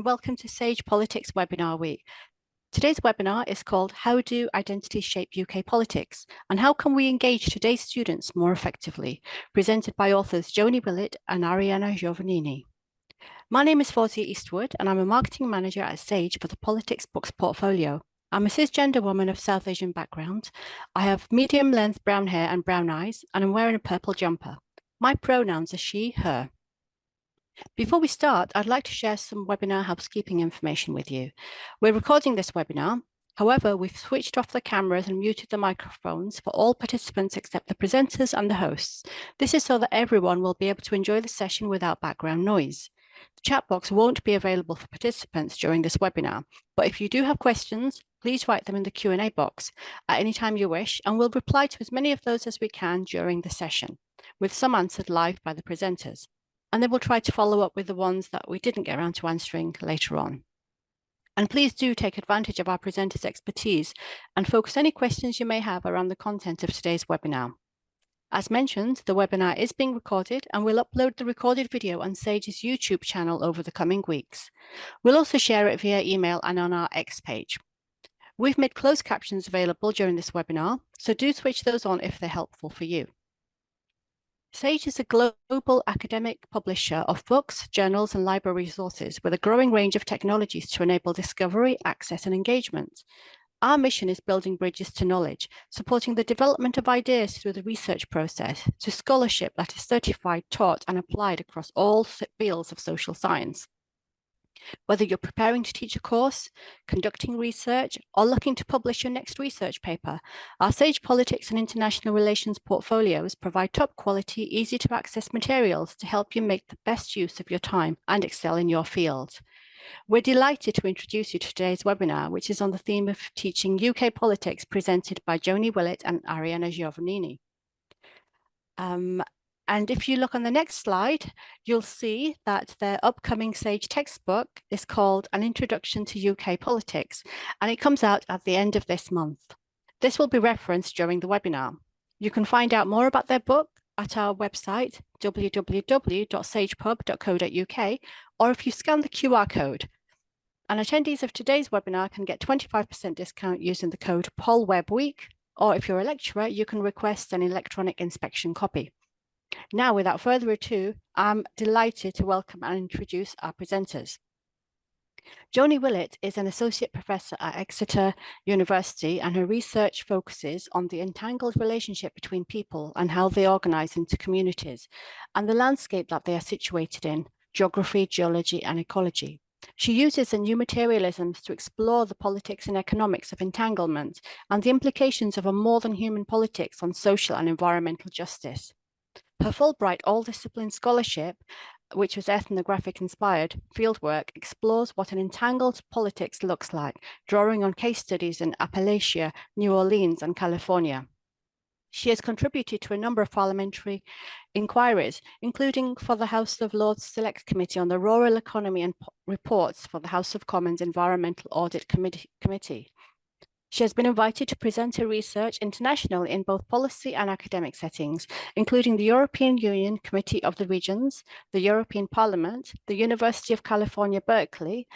and welcome to Sage Politics Webinar Week. Today's webinar is called How Do Identities Shape UK Politics and How Can We Engage Today's Students More Effectively? Presented by authors Joanie Willett and Arianna Giovannini. My name is Fawzia Eastwood and I'm a marketing manager at Sage for the Politics Books portfolio. I'm a cisgender woman of South Asian background. I have medium-length brown hair and brown eyes, and I'm wearing a purple jumper. My pronouns are she, her. Before we start, I'd like to share some webinar housekeeping information with you. We're recording this webinar. However, we've switched off the cameras and muted the microphones for all participants except the presenters and the hosts. This is so that everyone will be able to enjoy the session without background noise. The chat box won't be available for participants during this webinar, but if you do have questions, please write them in the Q&A box at any time you wish, and we'll reply to as many of those as we can during the session, with some answered live by the presenters. And then we'll try to follow up with the ones that we didn't get around to answering later on. And please do take advantage of our presenters' expertise and focus any questions you may have around the content of today's webinar. As mentioned, the webinar is being recorded and we'll upload the recorded video on Sage's YouTube channel over the coming weeks. We'll also share it via email and on our X page. We've made closed captions available during this webinar, so do switch those on if they're helpful for you. Sage is a global academic publisher of books, journals, and library resources with a growing range of technologies to enable discovery, access, and engagement. Our mission is building bridges to knowledge, supporting the development of ideas through the research process to scholarship that is certified, taught, and applied across all fields of social science. Whether you're preparing to teach a course, conducting research, or looking to publish your next research paper, our Sage Politics and International Relations portfolios provide top quality, easy to access materials to help you make the best use of your time and excel in your field. We're delighted to introduce you to today's webinar, which is on the theme of teaching UK politics, presented by Joanie Willett and Arianna Giovannini. And if you look on the next slide, you'll see that their upcoming Sage textbook is called An Introduction to UK Politics, and it comes out at the end of this month. This will be referenced during the webinar. You can find out more about their book at our website, www.sagepub.co.uk, or if you scan the QR code. And attendees of today's webinar can get 25% discount using the code POLWebWeek, or if you're a lecturer, you can request an electronic inspection copy. Now, without further ado, I'm delighted to welcome and introduce our presenters. Joanie Willett is an associate professor at Exeter University, and her research focuses on the entangled relationship between people and how they organize into communities, and the landscape that they are situated in, geography, geology, and ecology. She uses the new materialisms to explore the politics and economics of entanglement and the implications of a more than human politics on social and environmental justice. Her Fulbright all-discipline scholarship, which was ethnographic-inspired fieldwork, explores what an entangled politics looks like, drawing on case studies in Appalachia, New Orleans, and California. She has contributed to a number of parliamentary inquiries, including for the House of Lords Select Committee on the Rural Economy and reports for the House of Commons Environmental Audit Committee. She has been invited to present her research internationally in both policy and academic settings, including the European Union Committee of the Regions, the European Parliament, the University of California, Berkeley,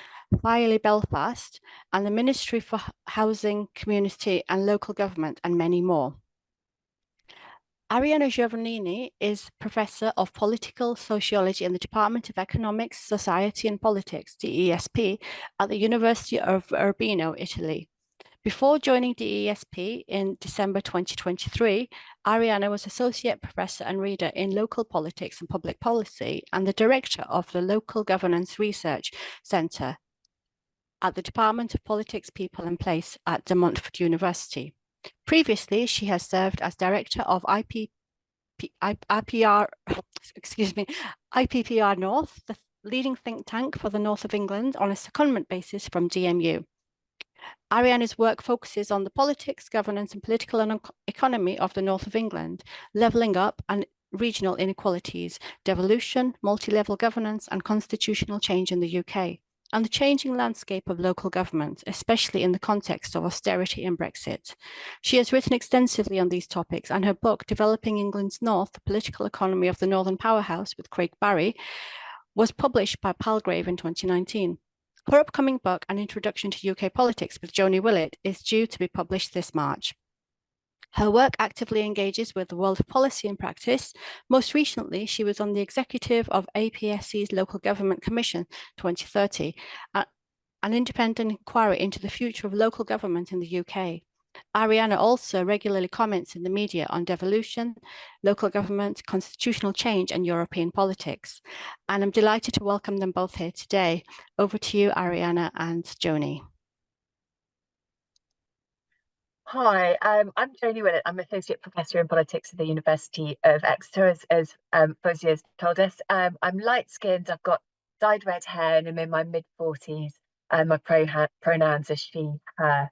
FAILE Belfast, and the Ministry for Housing, Community and Local Government, and many more. Arianna Giovannini is Professor of Political Sociology in the Department of Economics, Society and Politics, DESP, at the University of Urbino, Italy. Before joining DESP in December 2023, Arianna was Associate Professor and Reader in Local Politics and Public Policy and the Director of the Local Governance Research Centre at the Department of Politics, People and Place at De Montfort University. Previously, she has served as Director of IPPR North, the leading think tank for the North of England, on a secondment basis from DMU. Arianna's work focuses on the politics, governance, and political and economy of the North of England, levelling up and regional inequalities, devolution, multi-level governance, and constitutional change in the UK, and the changing landscape of local government, especially in the context of austerity and Brexit. She has written extensively on these topics, and her book, Developing England's North, The Political Economy of the Northern Powerhouse with Craig Barry, was published by Palgrave in 2019. Her upcoming book, An Introduction to UK Politics with Joanie Willett, is due to be published this March. Her work actively engages with the world of policy and practice. Most recently, she was on the executive of APSC's Local Government Commission 2030, an independent inquiry into the future of local government in the UK. Arianna also regularly comments in the media on devolution, local government, constitutional change, and European politics. And I'm delighted to welcome them both here today. Over to you, Arianna and Joanie. Hi, I'm Joanie Willett. I'm Associate Professor in Politics at the University of Exeter, as Fozia told us. I'm light-skinned, I've got dyed red hair, and I'm in my mid-40s. My pronouns are she, her.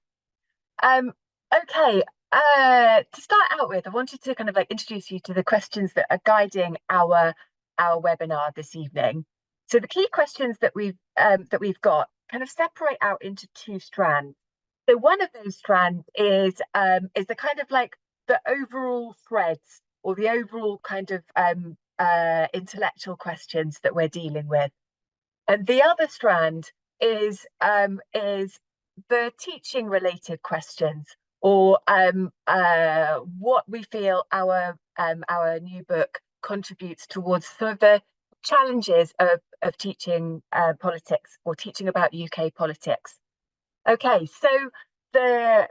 Okay, to start out with, I wanted to kind of like introduce you to the questions that are guiding our webinar this evening. So the key questions that we've got kind of separate out into two strands. So one of those strands is the kind of like the overall threads or the overall kind of intellectual questions that we're dealing with, and the other strand is the teaching related questions, or what we feel our new book contributes towards sort of the challenges of teaching politics, or teaching about UK politics. Okay, so the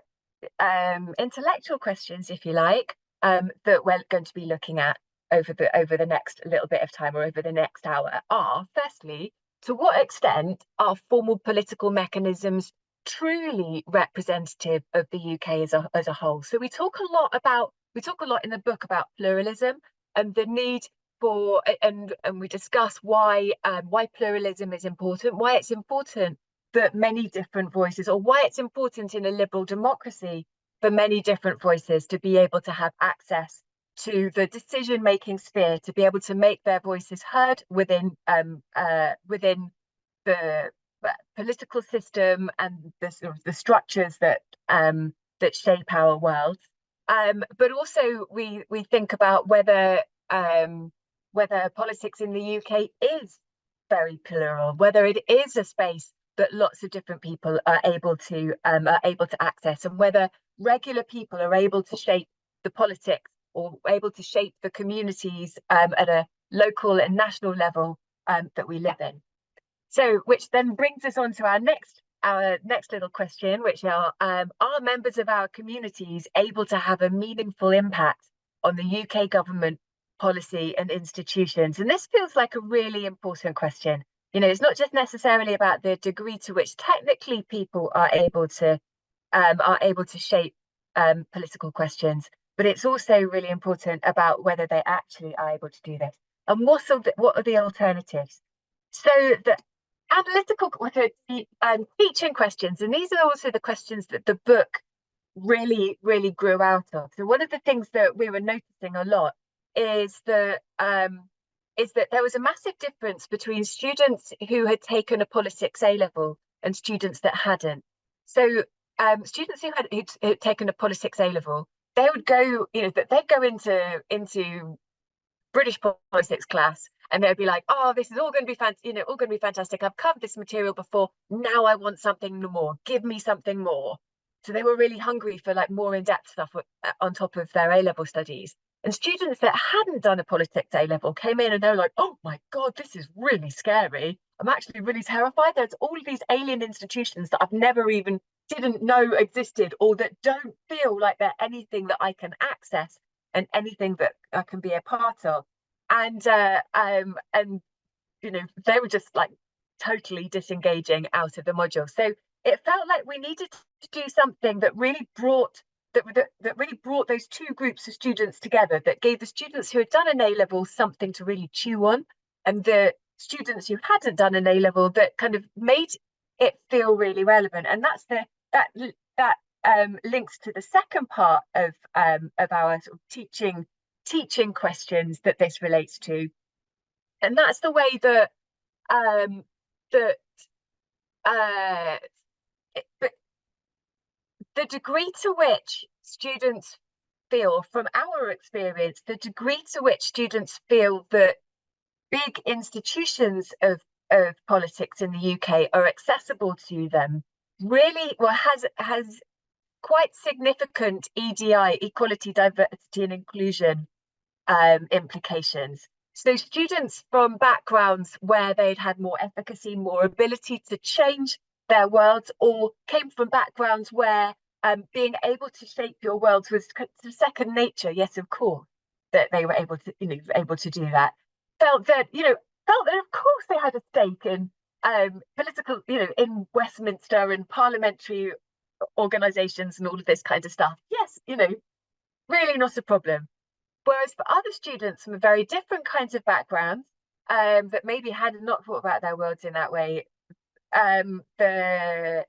intellectual questions, if you like, that we're going to be looking at over the next little bit of time, or over the next hour, are firstly, to what extent are formal political mechanisms truly representative of the UK as a whole? So we talk a lot in the book about pluralism and the need for, and we discuss why pluralism is important, why it's important that many different voices, or why it's important in a liberal democracy for many different voices to be able to have access to the decision-making sphere, to be able to make their voices heard within the political system and the sort of the structures that shape our world. But also we think about whether politics in the UK is very plural, whether it is a space that lots of different people are able to access, and whether regular people are able to shape the politics, or able to shape the communities at a local and national level that we live in. So, which then brings us on to our next little question, which are members of our communities able to have a meaningful impact on the UK government, policy and institutions? And this feels like a really important question. You know, it's not just necessarily about the degree to which technically people are able to shape political questions, but it's also really important about whether they actually are able to do this. And what are the alternatives? So the analytical, teaching questions, and these are also the questions that the book really grew out of. So one of the things that we were noticing a lot is that there was a massive difference between students who had taken a politics A-level and students that hadn't. So students who had taken a politics A-level, they would go, they'd go into British politics class, and they'd be like, "Oh, this is all going to be fantastic. I've covered this material before. Now I want something more. Give me something more." So they were really hungry for like more in-depth stuff on top of their A-level studies. And students that hadn't done a politics A-level came in and they were like, "Oh my God, this is really scary. I'm actually really terrified. There's all of these alien institutions that I've never even didn't know existed, or that don't feel like they're anything that I can access and anything that I can be a part of." And they were just like totally disengaging out of the module. So it felt like we needed to do something that really brought those two groups of students together, that gave the students who had done an A-level something to really chew on, and the students who hadn't done an A-level that kind of made it feel really relevant. And that links to the second part of our sort of teaching questions that this relates to, and that's the way that the degree to which students feel, from our experience, the degree to which students feel that big institutions of of politics in the UK are accessible to them really, well, has quite significant EDI, equality, diversity and inclusion implications. So students from backgrounds where they'd had more efficacy, more ability to change their worlds, or came from backgrounds where being able to shape your worlds was second nature, yes, of course, that they were able to do that, felt that of course they had a stake in political, in Westminster and parliamentary organisations and all of this kind of stuff. Yes, really not a problem. Whereas for other students from very different kinds of backgrounds that maybe had not thought about their worlds in that way, the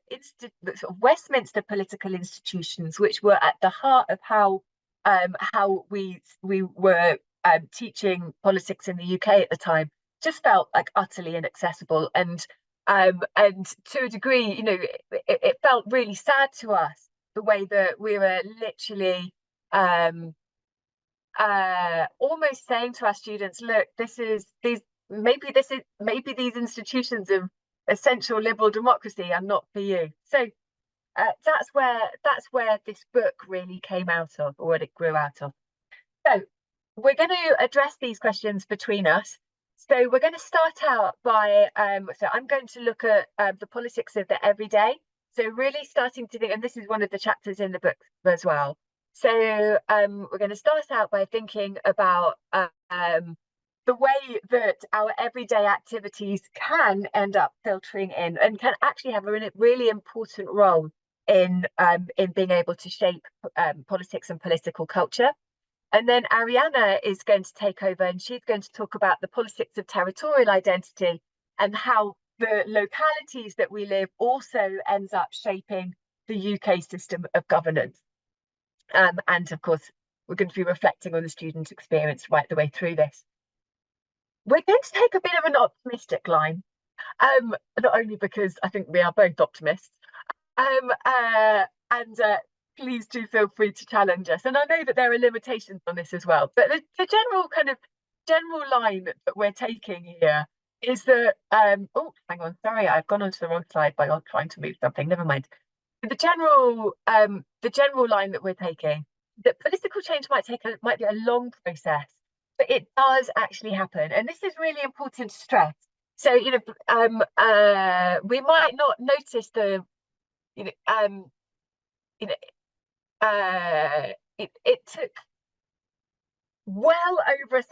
sort of Westminster political institutions, which were at the heart of how we were teaching politics in the UK at the time, just felt like utterly inaccessible. And to a degree, it felt really sad to us the way that we were literally almost saying to our students, look, maybe these institutions of essential liberal democracy are not for you. So that's where this book really came out of, or what it grew out of. So we're going to address these questions between us. So we're going to start out by, so I'm going to look at the politics of the everyday. So really starting to think, and this is one of the chapters in the book as well. So we're going to start out by thinking about the way that our everyday activities can end up filtering in and can actually have a really important role in being able to shape politics and political culture. And then Arianna is going to take over, and she's going to talk about the politics of territorial identity and how the localities that we live also ends up shaping the UK system of governance. And of course, we're going to be reflecting on the student experience right the way through this. We're going to take a bit of an optimistic line, not only because I think we are both optimists, and please do feel free to challenge us. And I know that there are limitations on this as well, but the general line that we're taking here is that, oh, hang on, sorry, I've gone onto the wrong slide by trying to move something, never mind. The general line that we're taking, that political change might be a long process, but it does actually happen. And this is really important to stress. So, we might not notice it took well over a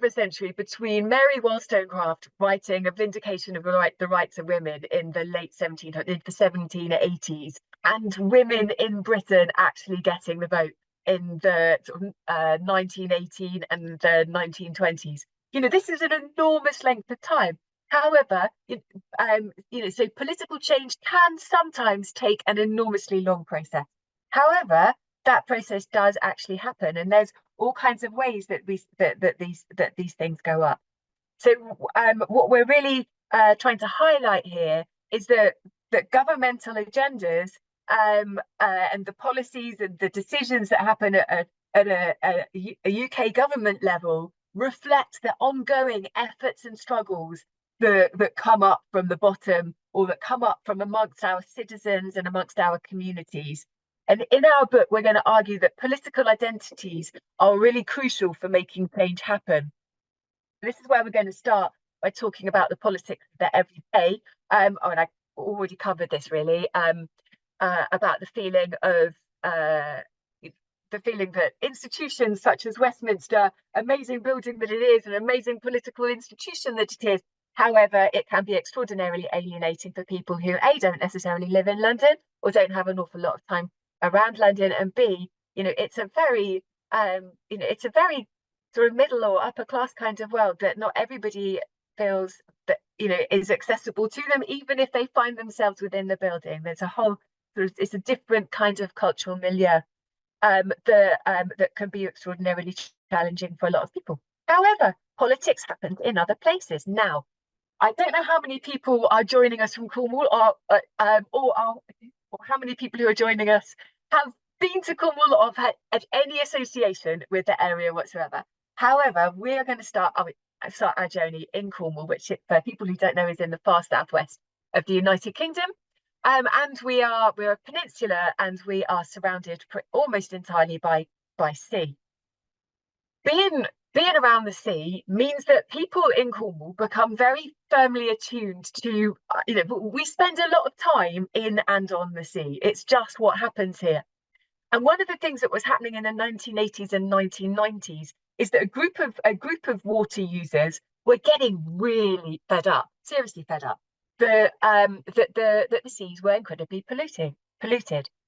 century between Mary Wollstonecraft writing A Vindication of the Rights of Women in the late 1780s, and women in Britain actually getting the vote in the 1918 and the 1920s. This is an enormous length of time. However, so political change can sometimes take an enormously long process. However, that process does actually happen, and there's all kinds of ways that these things go up. So what we're really trying to highlight here is that governmental agendas and the policies and the decisions that happen at a UK government level reflect the ongoing efforts and struggles that come up from the bottom, or that come up from amongst our citizens and amongst our communities. And in our book, we're going to argue that political identities are really crucial for making change happen. This is where we're going to start by talking about the politics of the everyday. And I already covered this really, about the feeling that institutions such as Westminster, amazing building that it is, an amazing political institution that it is, however, it can be extraordinarily alienating for people who A, don't necessarily live in London, or don't have an awful lot of time around London, and B, it's a very sort of middle or upper class kind of world that not everybody feels that is accessible to them, even if they find themselves within the building. There's a whole it's a different kind of cultural milieu that can be extraordinarily challenging for a lot of people. However, politics happens in other places. Now, I don't know how many people are joining us from Cornwall, or how many people who are joining us have been to Cornwall or have had any association with the area whatsoever. However, we are going to start. Joanie, in Cornwall, which for people who don't know is in the far southwest of the United Kingdom. And we're a peninsula, and we are surrounded almost entirely by sea. Being around the sea means that people in Cornwall become very firmly attuned to, we spend a lot of time in and on the sea. It's just what happens here. And one of the things that was happening in the 1980s and 1990s is that a group of water users were getting really fed up, seriously fed up, that the seas were incredibly polluted.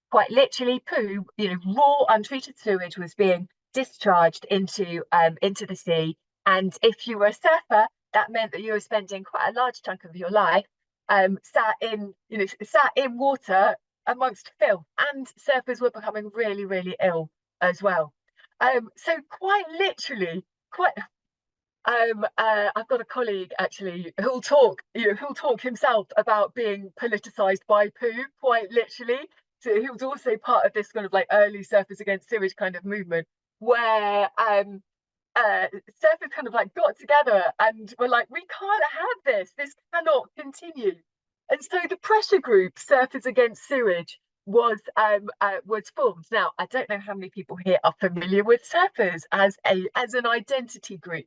Quite literally, poo, raw untreated sewage was being discharged into the sea. And if you were a surfer, that meant that you were spending quite a large chunk of your life sat in water amongst filth, and surfers were becoming really, really ill as well. So quite literally, I've got a colleague actually who'll talk himself about being politicized by poo, quite literally. So he was also part of this kind of like early surfers against sewage kind of movement, where surfers kind of like got together and were like, we can't have this cannot continue. And so the pressure group Surfers Against Sewage was formed. Now, I don't know how many people here are familiar with surfers as an identity group,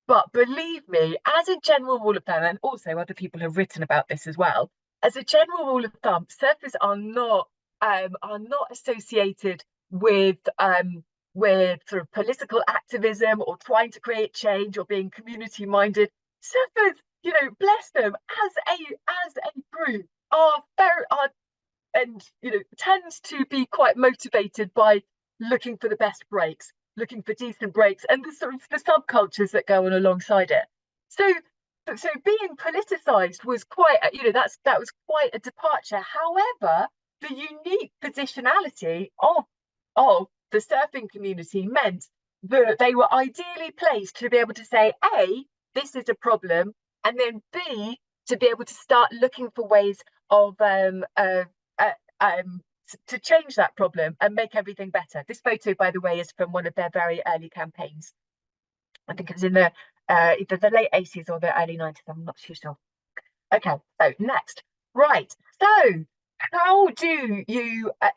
but believe me, as a general rule of thumb, and also other people have written about this as well, as a general rule of thumb, surfers are not associated with sort of political activism or trying to create change or being community minded. Surfers, bless them, as a group tends to be quite motivated by looking for the best breaks, looking for decent breaks, and the sort of the subcultures that go on alongside it. So being politicized was quite that was quite a departure. However, the unique positionality of the surfing community meant that they were ideally placed to be able to say, A, this is a problem, and then B, to be able to start looking for ways of to change that problem and make everything better. This photo, by the way, is from one of their very early campaigns. I think it was in the either the late 80s or the early 90s. I'm not too sure. Okay, so next, right. So how do you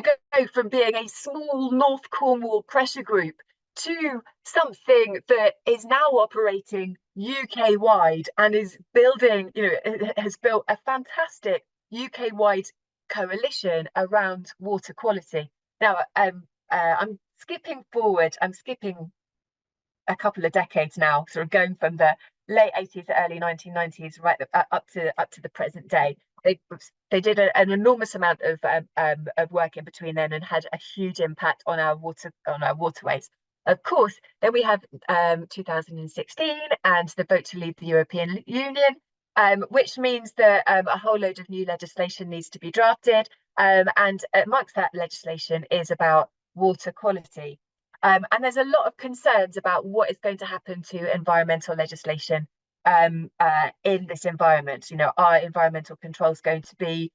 go from being a small North Cornwall pressure group to something that is now operating UK wide and is building, has built a fantastic UK wide coalition around water quality? Now, I'm skipping forward. I'm skipping a couple of decades now, sort of going from the late 80s to early 1990s, right up to the present day. They did an enormous amount of work in between then and had a huge impact on our waterways. Of course, then we have 2016 and the vote to leave the European Union, which means that a whole load of new legislation needs to be drafted. And amongst that legislation is about water quality. And there's a lot of concerns about what is going to happen to environmental legislation in this environment. Are environmental controls going to be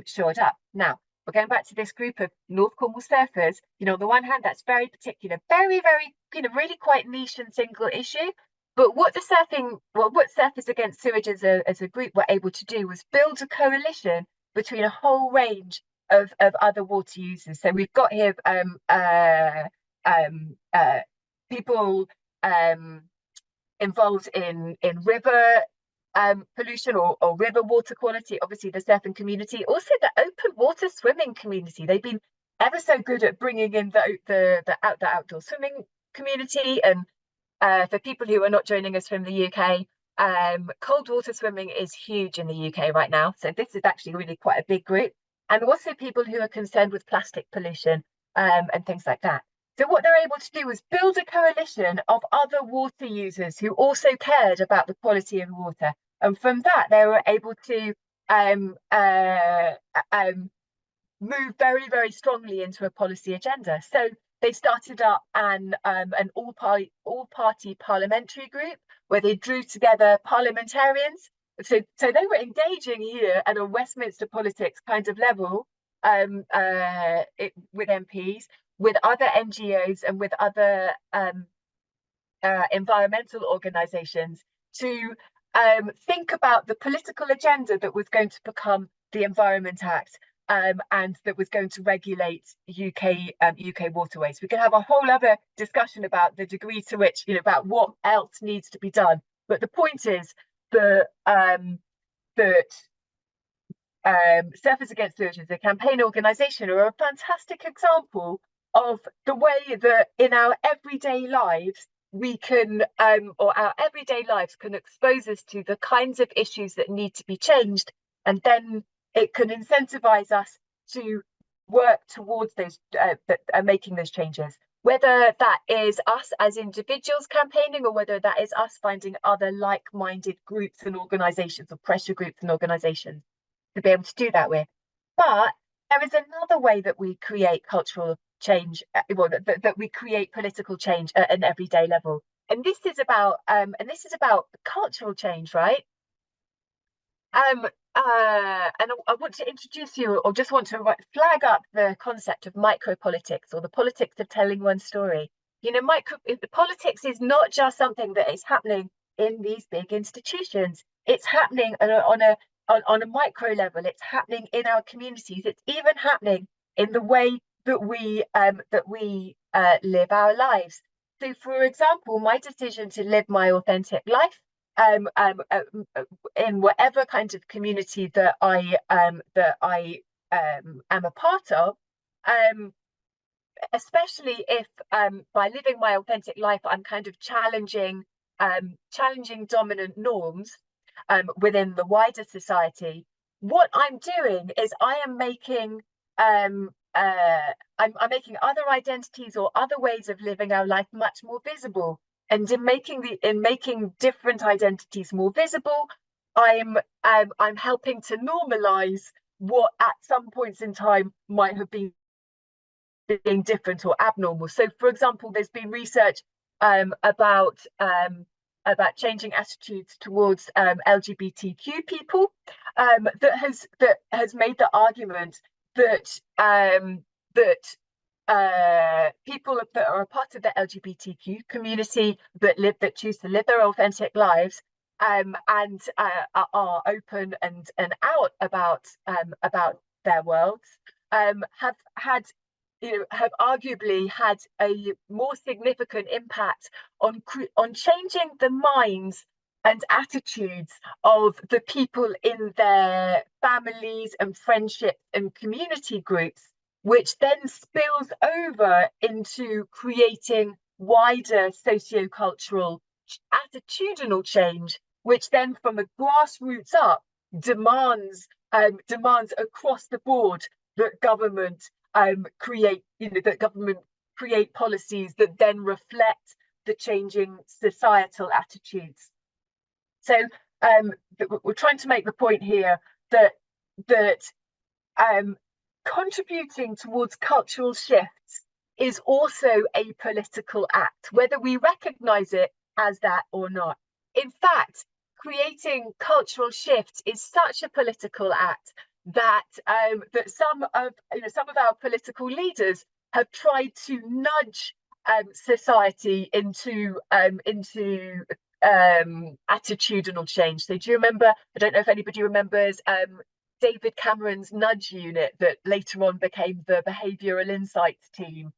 shored up? Now, we're going back to this group of North Cornwall surfers. On the one hand, that's very particular, very, very, really quite niche and single issue. But what Surfers Against Sewage as a group were able to do was build a coalition between a whole range of other water users. So we've got here people involved in river pollution or river water quality, obviously the surfing community, also the open water swimming community. They've been ever so good at bringing in the outdoor swimming community. And for people who are not joining us from the UK, cold water swimming is huge in the UK right now. So this is actually really quite a big group. And also people who are concerned with plastic pollution and things like that. So what they're able to do is build a coalition of other water users who also cared about the quality of water. And from that, they were able to move very, very strongly into a policy agenda. So they started up an all-party parliamentary group where they drew together parliamentarians. So they were engaging here at a Westminster politics kind of level with MPs, with other NGOs and with other environmental organisations to think about the political agenda that was going to become the Environment Act, and that was going to regulate UK waterways. We could have a whole other discussion about the degree to which, about what else needs to be done. But the point is that Surfers Against Sewage, the campaign organisation, are a fantastic example of the way that in our everyday lives we can, or our everyday lives can expose us to the kinds of issues that need to be changed, and then it can incentivize us to work towards those, making those changes. Whether that is us as individuals campaigning, or whether that is us finding other like-minded groups and organisations, or pressure groups and organisations to be able to do that with. But there is another way that we create cultural change, that we create political change at an everyday level, and this is about cultural change, right? And I want to introduce you, or just want to flag up the concept of micropolitics, or the politics of telling one story. Politics is not just something that is happening in these big institutions. It's happening on a micro level. It's happening in our communities. It's even happening in the way that we live our lives. So, for example, my decision to live my authentic life in whatever kind of community that I am a part of, especially if by living my authentic life I'm kind of challenging dominant norms within the wider society. What I'm doing is I am making I'm making other identities or other ways of living our life much more visible. And in making different identities more visible, I'm helping to normalize what at some points in time might have been being different or abnormal. So, for example, there's been research about changing attitudes towards LGBTQ people that has made the argument that people that are a part of the LGBTQ community that choose to live their authentic lives and are open and out about their worlds have arguably had a more significant impact on changing the minds and attitudes of the people in their families and friendships and community groups, which then spills over into creating wider sociocultural attitudinal change, which then from the grassroots up demands across the board that government create policies that then reflect the changing societal attitudes. So we're trying to make the point here that contributing towards cultural shifts is also a political act, whether we recognize it as that or not. In fact, creating cultural shifts is such a political act that some of our political leaders have tried to nudge society into attitudinal change. So do you remember, I don't know if anybody remembers David Cameron's nudge unit that later on became the behavioural insights team.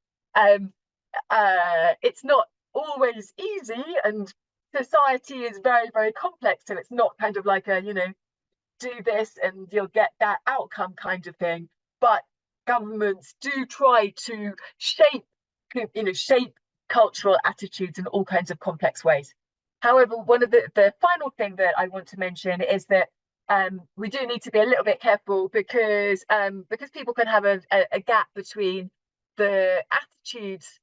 It's not always easy, and society is very, very complex, so it's not kind of like a do this and you'll get that outcome kind of thing, but governments do try to shape cultural attitudes in all kinds of complex ways. However, one of the final thing that I want to mention is that we do need to be a little bit careful because people can have a gap between the attitudes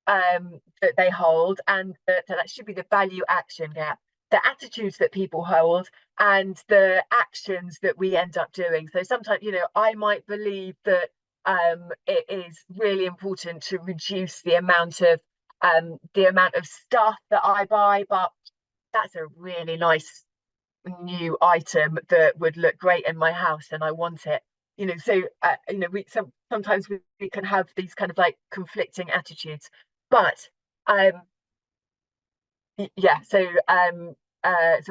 that they hold, and that should be the value action gap, the attitudes that people hold and the actions that we end up doing. So sometimes, I might believe that it is really important to reduce the amount of stuff that I buy, but that's a really nice new item that would look great in my house and I want it. so sometimes we can have these kind of like conflicting attitudes, but yeah, so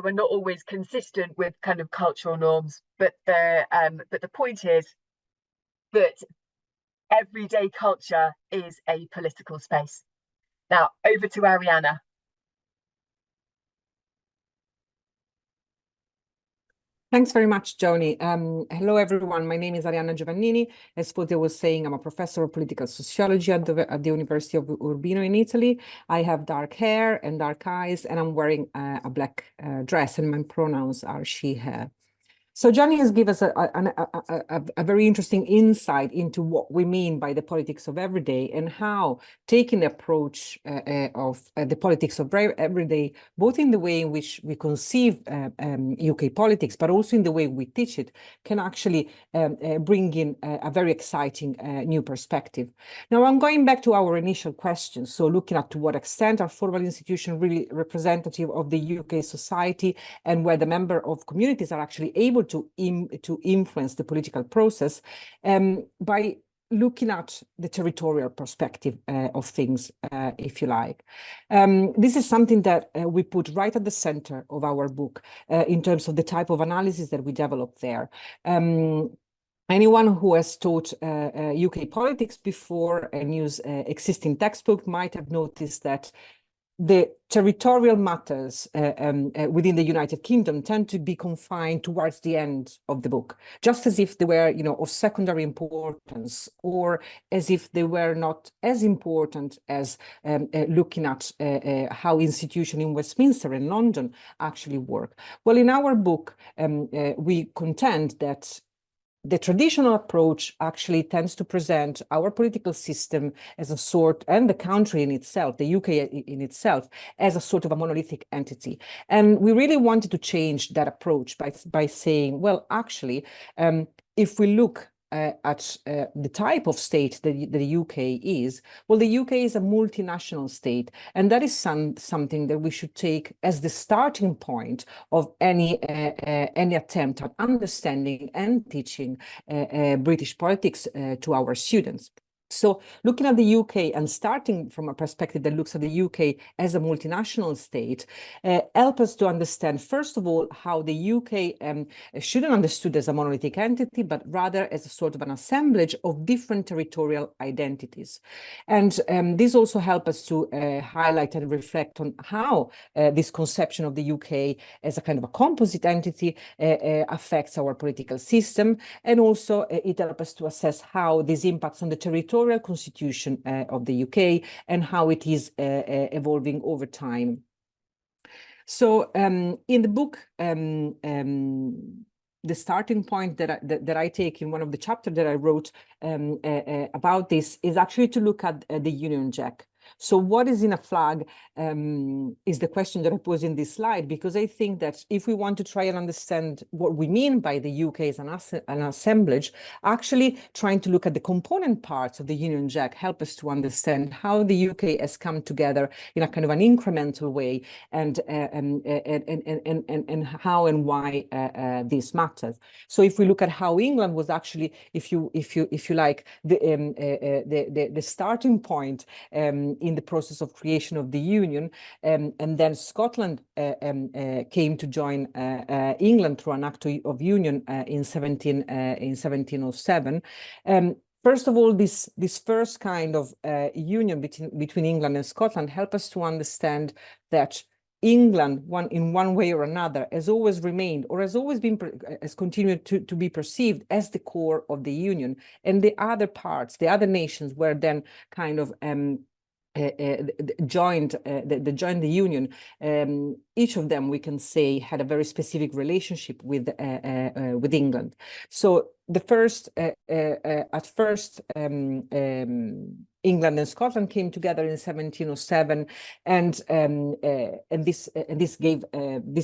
we're not always consistent with kind of cultural norms, but the point is that everyday culture is a political space. Now over to Arianna. Thanks very much, Joanie. Hello, everyone. My name is Arianna Giovannini. As Fotia was saying, I'm a professor of political sociology at the University of Urbino in Italy. I have dark hair and dark eyes, and I'm wearing a black dress, and my pronouns are she, her. So Joanie has given us a very interesting insight into what we mean by the politics of everyday, and how taking the approach of the politics of everyday, both in the way in which we conceive UK politics, but also in the way we teach it, can actually bring in a very exciting new perspective. Now, I'm going back to our initial question. So looking at to what extent are formal institutions really representative of the UK society, and where the member of communities are actually able to influence the political process by looking at the territorial perspective of things, if you like. This is something that we put right at the center of our book in terms of the type of analysis that we develop there. Anyone who has taught UK politics before and used existing textbook might have noticed that the territorial matters within the United Kingdom tend to be confined towards the end of the book, just as if they were, of secondary importance, or as if they were not as important as looking at how institutions in Westminster and London actually work. Well, in our book, we contend that the traditional approach actually tends to present our political system as a sort, and the country in itself, the UK in itself, as a sort of a monolithic entity. And we really wanted to change that approach by saying, well, actually, if we look at the type of state that the UK is, well, the UK is a multinational state, and that is something that we should take as the starting point of any attempt at understanding and teaching British politics to our students. So looking at the UK and starting from a perspective that looks at the UK as a multinational state, help us to understand, first of all, how the UK shouldn't be understood as a monolithic entity, but rather as a sort of an assemblage of different territorial identities. And this also helps us to highlight and reflect on how this conception of the UK as a kind of a composite entity affects our political system. And also it helps us to assess how this impacts on the territorial constitution of the UK and how it is evolving over time. So in the book, the starting point that I take in one of the chapters that I wrote about this is actually to look at the Union Jack. So what is in a flag is the question that I pose in this slide, because I think that if we want to try and understand what we mean by the UK as an assemblage, actually trying to look at the component parts of the Union Jack help us to understand how the UK has come together in a kind of an incremental way, and how and why this matters. So if we look at how England was actually, if you like, the starting point in the process of creation of the Union, and then Scotland came to join England through an Act of Union in 1707. First of all, this first kind of union between England and Scotland help us to understand that England, in one way or another, has always remained, or has continued to be perceived as the core of the Union, and the other parts, the other nations, were then kind of joined the Union. Each of them, we can say, had a very specific relationship with England. So the first, at first, England and Scotland came together in 1707, and this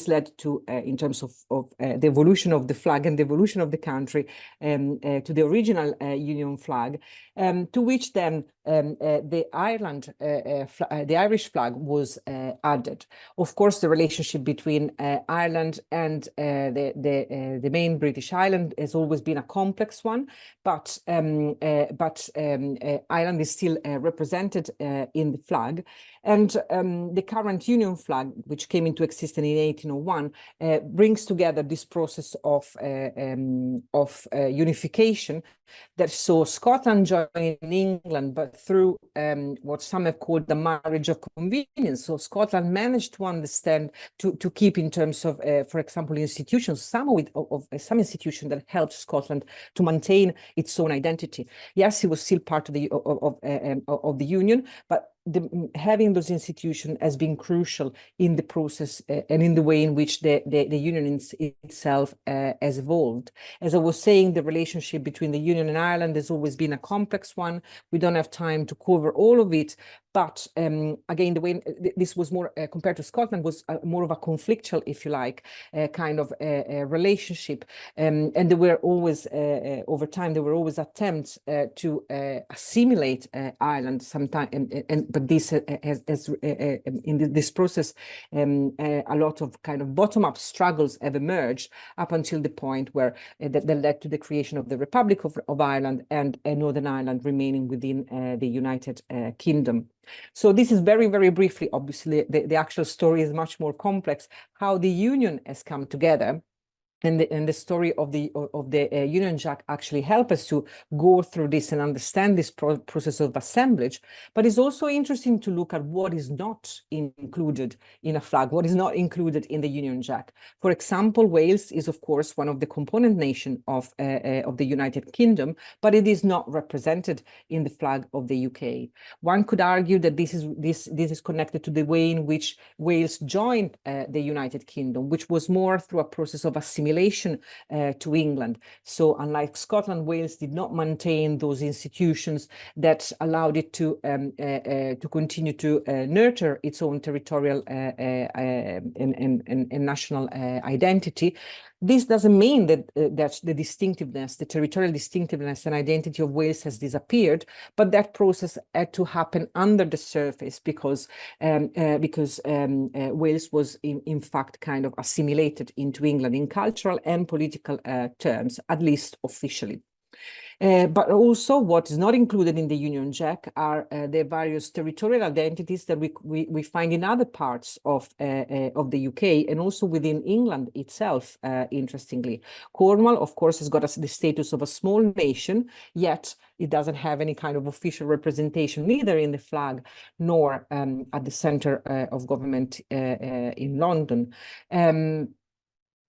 led to, in terms of the evolution of the flag and the evolution of the country, to the original Union flag, to which then the Irish flag was added. Of course, the relationship between Ireland and the main British island has always been a complex one, but Ireland is still represented in the flag. And the current Union flag, which came into existence in 1801, brings together this process of unification that saw Scotland join England, but through what some have called the marriage of convenience. So Scotland managed to understand, to keep in terms of, for example, institutions, some institutions that helped Scotland to maintain its own identity. Yes, it was still part of the Union, but having those institutions has been crucial in the process and in the way in which the Union itself has evolved. As I was saying, the relationship between the Union and Ireland has always been a complex one. We don't have time to cover all of it, but again, the way this was more compared to Scotland was more of a conflictual, if you like, kind of relationship, and there were always over time there were always attempts to assimilate Ireland. Sometimes, but this has in this process a lot of kind of bottom-up struggles have emerged up until the point where that led to the creation of the Republic of Ireland and Northern Ireland remaining within the United Kingdom. So this is very, very briefly. Obviously, the actual story is much more complex. How the Union has come together. And the story of the Union Jack actually help us to go through this and understand this process of assemblage. But it's also interesting to look at what is not included in a flag, what is not included in the Union Jack. For example, Wales is, of course, one of the component nations of the United Kingdom, but it is not represented in the flag of the UK. One could argue that this is connected to the way in which Wales joined the United Kingdom, which was more through a process of assimilation to England. So unlike Scotland, Wales did not maintain those institutions that allowed it to continue to nurture its own territorial and national identity. This doesn't mean that that the distinctiveness, the territorial distinctiveness and identity of Wales has disappeared, but that process had to happen under the surface because Wales was in fact kind of assimilated into England in cultural and political terms, at least officially. But also what is not included in the Union Jack are the various territorial identities that we find in other parts of the UK and also within England itself, interestingly. Cornwall, of course, has got the status of a small nation, yet it doesn't have any kind of official representation, neither in the flag nor at the center of government in London.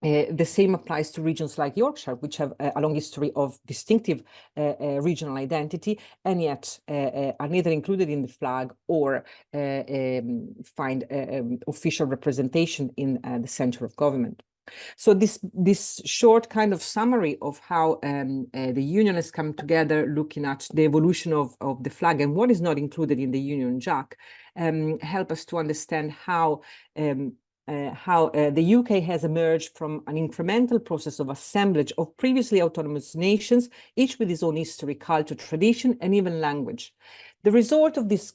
The same applies to regions like Yorkshire, which have a long history of distinctive regional identity, and yet are neither included in the flag or find official representation in the center of government. So this short kind of summary of how the Union has come together, looking at the evolution of the flag and what is not included in the Union Jack, help us to understand how the UK has emerged from an incremental process of assemblage of previously autonomous nations, each with its own history, culture, tradition, and even language. The result of this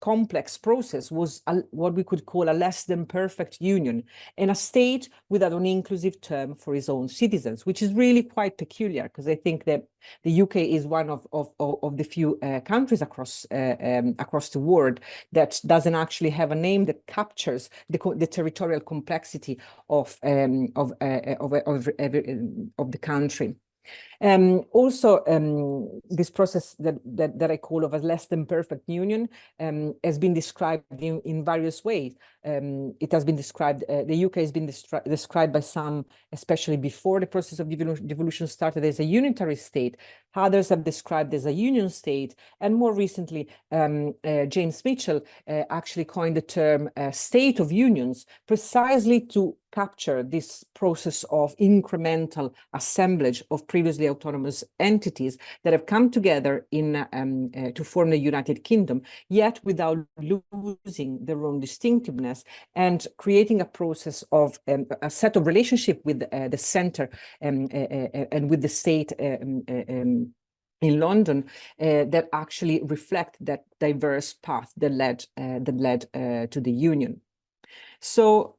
complex process was what we could call a less than perfect union, and a state without an inclusive term for its own citizens, which is really quite peculiar, because I think that the UK is one of the few countries across the world that doesn't actually have a name that captures the territorial complexity of the country. Also, this process that I call of a less than perfect union has been described in various ways. It has been described, the UK has been described by some, especially before the process of devolution started, as a unitary state. Others have described as a union state. And more recently, James Mitchell actually coined the term state of unions, precisely to capture this process of incremental assemblage of previously autonomous entities that have come together to form the United Kingdom, yet without losing their own distinctiveness, and creating a process of a set of relationship with the center and with the state in London that actually reflect that diverse path that led to the union. So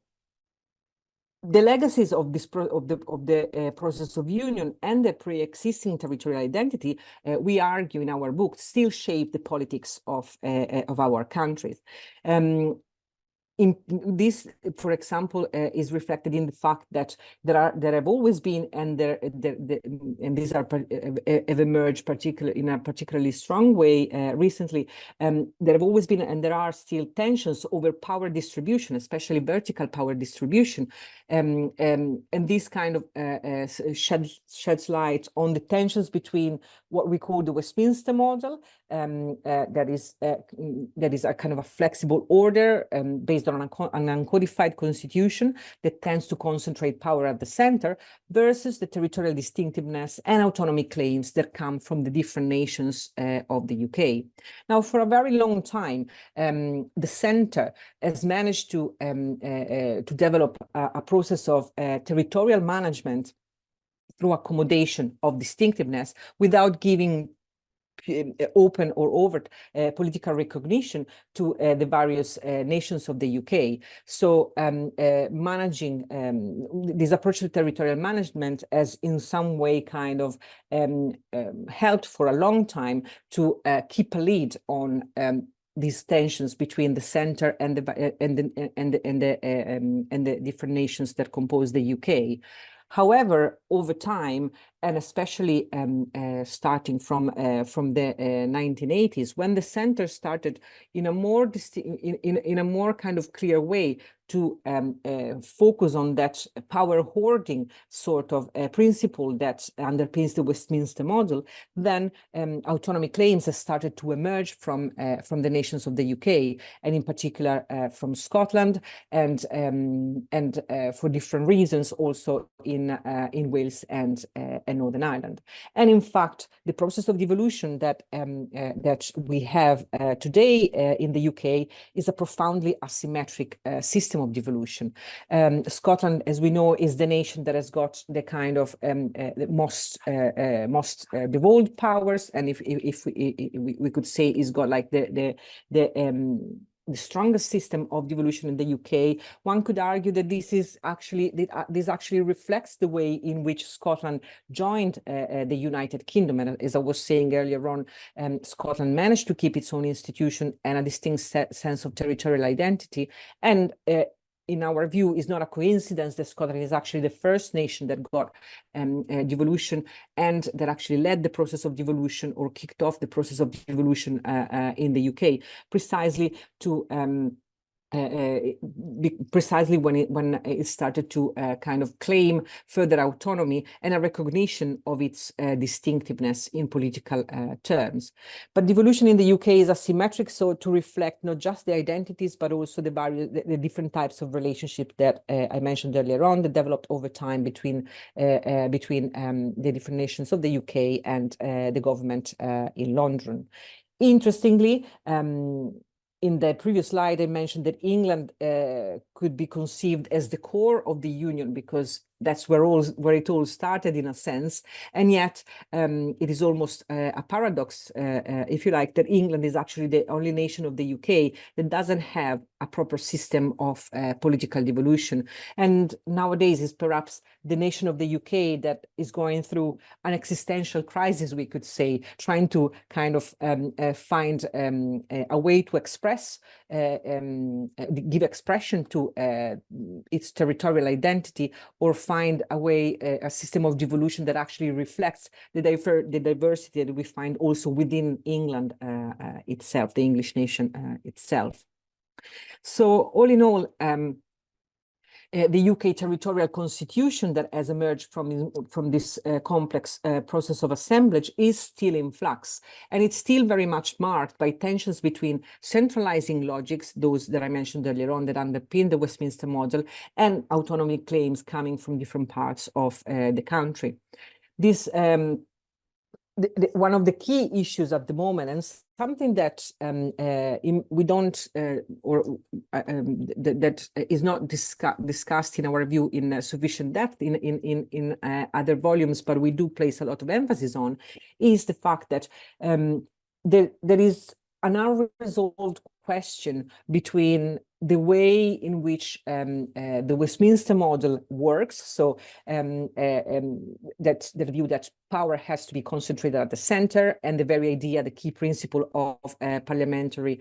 the legacies of this process of union and the pre-existing territorial identity, we argue in our book, still shape the politics of our countries. In this, for example, is reflected in the fact that there have always been, and these have emerged in a particularly strong way recently. There have always been, and there are still, tensions over power distribution, especially vertical power distribution, and this kind of sheds light on the tensions between what we call the Westminster model, that is a kind of a flexible order based on an uncodified constitution that tends to concentrate power at the center, versus the territorial distinctiveness and autonomy claims that come from the different nations of the UK. Now, for a very long time, the center has managed to develop a process of territorial management through accommodation of distinctiveness without giving open or overt political recognition to the various nations of the UK. So managing this approach to territorial management has in some way kind of helped for a long time to keep a lead on these tensions between the center and the different nations that compose the UK. However, over time, and especially starting from the 1980s, when the center started in a more in a more kind of clear way to focus on that power hoarding sort of principle that underpins the Westminster model, then autonomy claims have started to emerge from the nations of the UK, and in particular from Scotland, and for different reasons also in Wales and Northern Ireland. And in fact, the process of devolution that we have today in the UK is a profoundly asymmetric system of devolution. Scotland, as we know, is the nation that has got the kind of the most devolved powers, and if we could say, is got like the strongest system of devolution in the UK. One could argue that this actually reflects the way in which Scotland joined the United Kingdom. And as I was saying earlier on, Scotland managed to keep its own institution and a distinct sense of territorial identity. And in our view, is not a coincidence that Scotland is actually the first nation that got devolution, and that actually led the process of devolution, or kicked off the process of devolution in the UK, precisely to precisely when it started to kind of claim further autonomy and a recognition of its distinctiveness in political terms. But devolution in the UK is asymmetric, so to reflect not just the identities, but also the different types of relationship that I mentioned earlier on, that developed over time between the different nations of the UK and the government in London. Interestingly, in the previous slide, I mentioned that England could be conceived as the core of the union, because that's where it all started in a sense. And yet it is almost a paradox, if you like, that England is actually the only nation of the UK that doesn't have a proper system of political devolution. And nowadays is perhaps the nation of the UK that is going through an existential crisis, we could say, trying to kind of find a way to express, give expression to its territorial identity, or find a way, a system of devolution that actually reflects the diversity that we find also within England itself, the English nation itself. So all in all, the UK territorial constitution that has emerged from this complex process of assemblage is still in flux, and it's still very much marked by tensions between centralizing logics, those that I mentioned earlier on that underpin the Westminster model, and autonomy claims coming from different parts of the country. This one of the key issues at the moment, and something that we don't that is not discussed in our view in sufficient depth in other volumes, but we do place a lot of emphasis on, is the fact that there is an unresolved question between the way in which the Westminster model works, so that the view that power has to be concentrated at the center, and the very idea, the key principle of parliamentary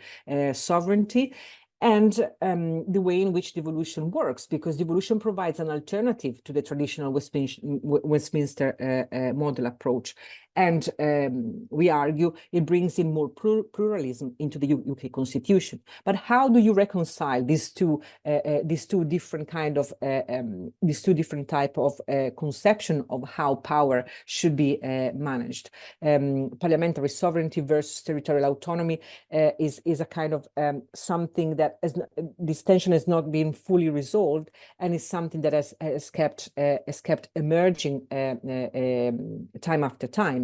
sovereignty, and the way in which devolution works, because devolution provides an alternative to the traditional Westminster model approach. And we argue it brings in more pluralism into the UK Constitution. But how do you reconcile these two different type of conception of how power should be managed? Parliamentary sovereignty versus territorial autonomy is a kind of something that this tension has not been fully resolved, and is something that has kept emerging time after time.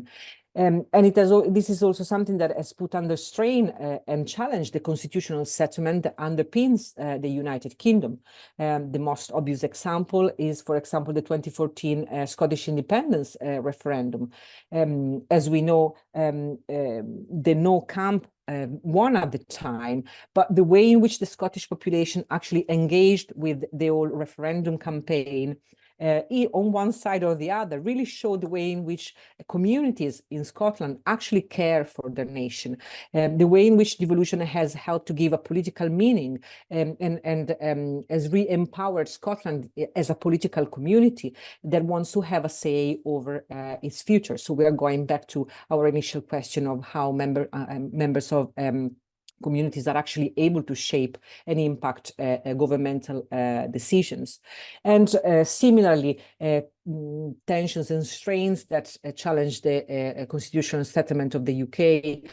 And this is also something that has put under strain and challenged the constitutional settlement that underpins the United Kingdom. The most obvious example is, for example, the 2014 Scottish independence referendum. As we know, the no camp won at the time, but the way in which the Scottish population actually engaged with the whole referendum campaign on one side or the other really showed the way in which communities in Scotland actually care for their nation, the way in which devolution has helped to give a political meaning and has re-empowered Scotland as a political community that wants to have a say over its future. So we are going back to our initial question of how members of communities are actually able to shape and impact governmental decisions. And similarly, tensions and strains that challenge the constitutional settlement of the UK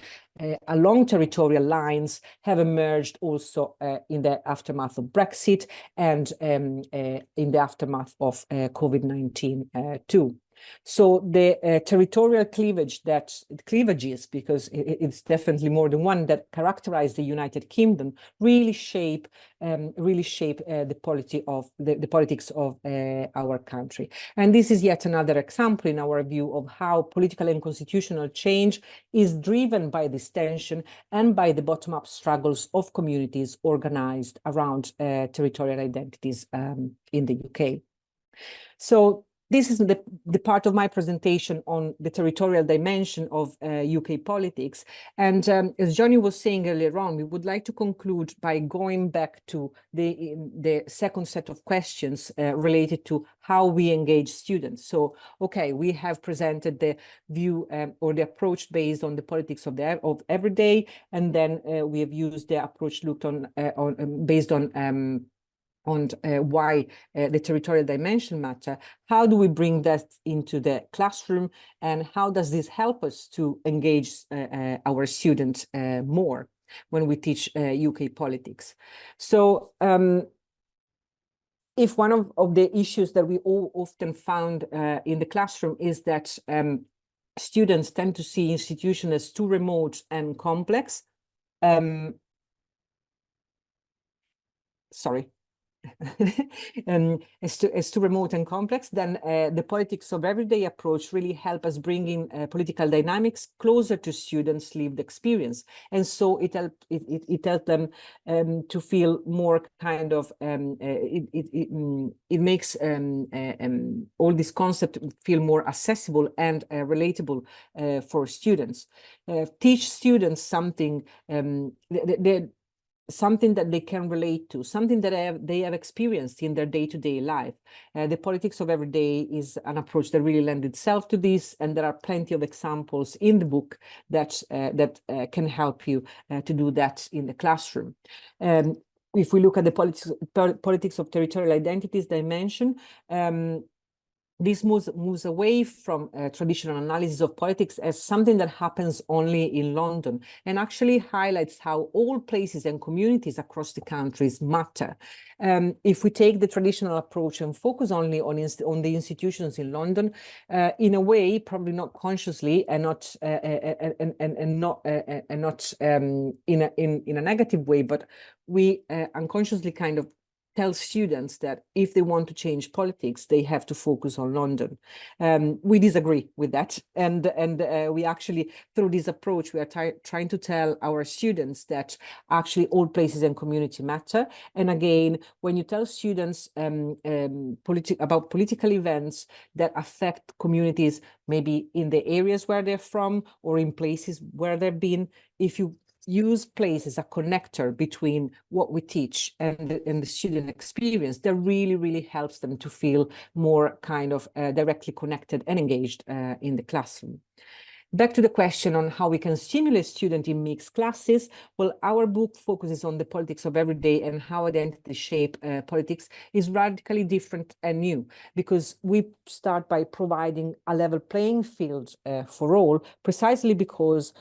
along territorial lines have emerged also in the aftermath of Brexit and in the aftermath of COVID-19 too. So the territorial cleavages, because it's definitely more than one, that characterize the United Kingdom, really shape the politics of our country. And this is yet another example, in our view, of how political and constitutional change is driven by this tension and by the bottom-up struggles of communities organized around territorial identities in the UK. So this is the part of my presentation on the territorial dimension of UK politics. And as Johnny was saying earlier on, we would like to conclude by going back to the second set of questions related to how we engage students. So, okay, we have presented the view or the approach based on the politics of everyday, and then we have used the approach looked on based on why the territorial dimension matter. How do we bring that into the classroom, and how does this help us to engage our students more when we teach UK politics? So if one of the issues that we all often found in the classroom is that students tend to see institutions as too remote and complex, sorry, as too remote and complex, then the politics of everyday approach really help us bring in political dynamics closer to students' lived experience. And so it helps them to feel more kind of, it makes all this concept feel more accessible and relatable for students. Teach students something something that they can relate to, something that they have experienced in their day-to-day life. The politics of everyday is an approach that really lends itself to this, and there are plenty of examples in the book that can help you to do that in the classroom. If we look at the politics of territorial identities dimension, this moves away from traditional analysis of politics as something that happens only in London, and actually highlights how all places and communities across the countries matter. If we take the traditional approach and focus only on the institutions in London, in a way, probably not consciously and not in a negative way, but we unconsciously kind of tell students that if they want to change politics, they have to focus on London. We disagree with that. And we actually, through this approach, we are trying to tell our students that actually all places and community matter. And again, when you tell students about political events that affect communities, maybe in the areas where they're from or in places where they've been, if you use place as a connector between what we teach and the student experience, that really helps them to feel more kind of directly connected and engaged in the classroom. Back to the question on how we can stimulate students in mixed classes. Well, our book focuses on the politics of everyday and how identity shape politics is radically different and new, because we start by providing a level playing field for all, precisely because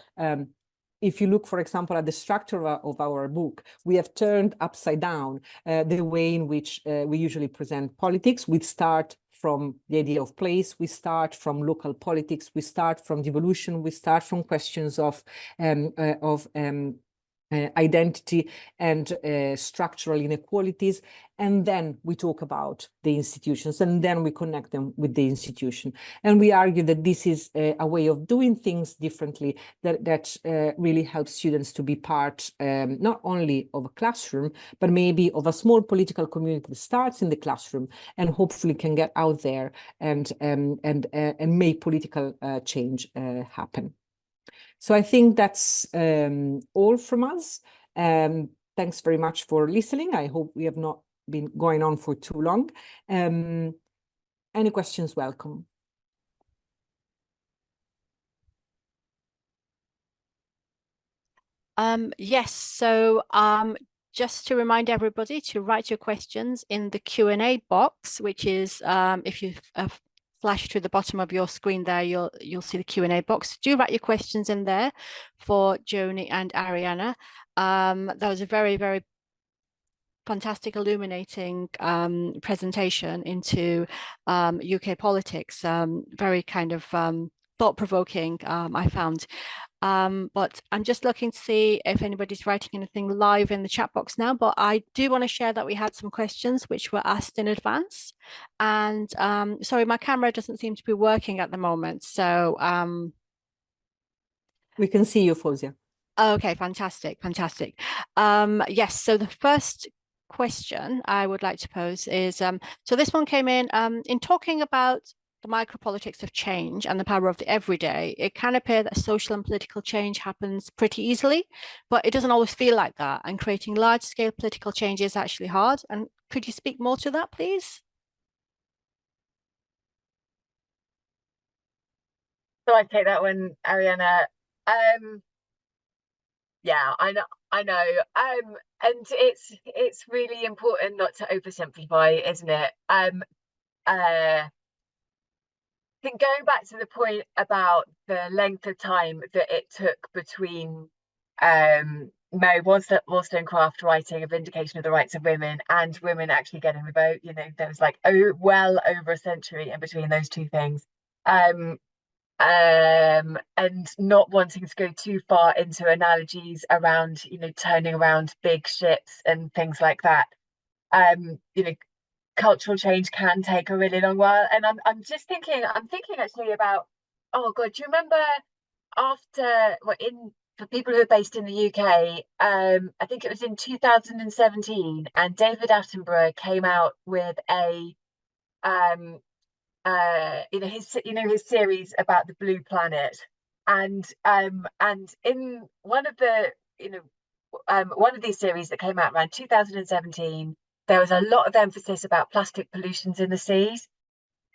if you look, for example, at the structure of our book, we have turned upside down the way in which we usually present politics. We start from the idea of place, we start from local politics, we start from devolution, we start from questions of identity and structural inequalities, and then we talk about the institutions, and then we connect them with the institution. And we argue that this is a way of doing things differently that really helps students to be part not only of a classroom, but maybe of a small political community that starts in the classroom and hopefully can get out there and make political change happen. So I think that's all from us. Thanks very much for listening. I hope we have not been going on for too long. Any questions, welcome. Yes, so just to remind everybody to write your questions in the Q&A box, which is if you flash to the bottom of your screen there, you'll see the Q&A box. Do write your questions in there for Joanie and Arianna. That was a very fantastic, illuminating presentation into UK politics. Very kind of thought-provoking, I found. But I'm just looking to see if anybody's writing anything live in the chat box now, but I do want to share that we had some questions which were asked in advance. And sorry, my camera doesn't seem to be working at the moment. So we can see you, Fozia. Okay, fantastic. Yes, so the first question I would like to pose is, so this one came in talking about the micropolitics of change and the power of the everyday. It can appear that social and political change happens pretty easily, but it doesn't always feel like that. And creating large-scale political change is actually hard. And could you speak more to that, please? So I take that one, Arianna. Yeah, I know. And it's really important not to oversimplify, isn't it? I think going back to the point about the length of time that it took between Mary Wollstonecraft writing A Vindication of the Rights of Women and women actually getting the vote, you know, there was like well over a century in between those two things. And not wanting to go too far into analogies around, you know, turning around big ships and things like that. You know, cultural change can take a really long while. And I'm thinking actually about, oh God, do you remember after, well, for people who are based in the UK, I think it was in 2017, and David Attenborough came out with a his series about the blue planet, and in one of the one of these series that came out around 2017, there was a lot of emphasis about plastic pollutions in the seas,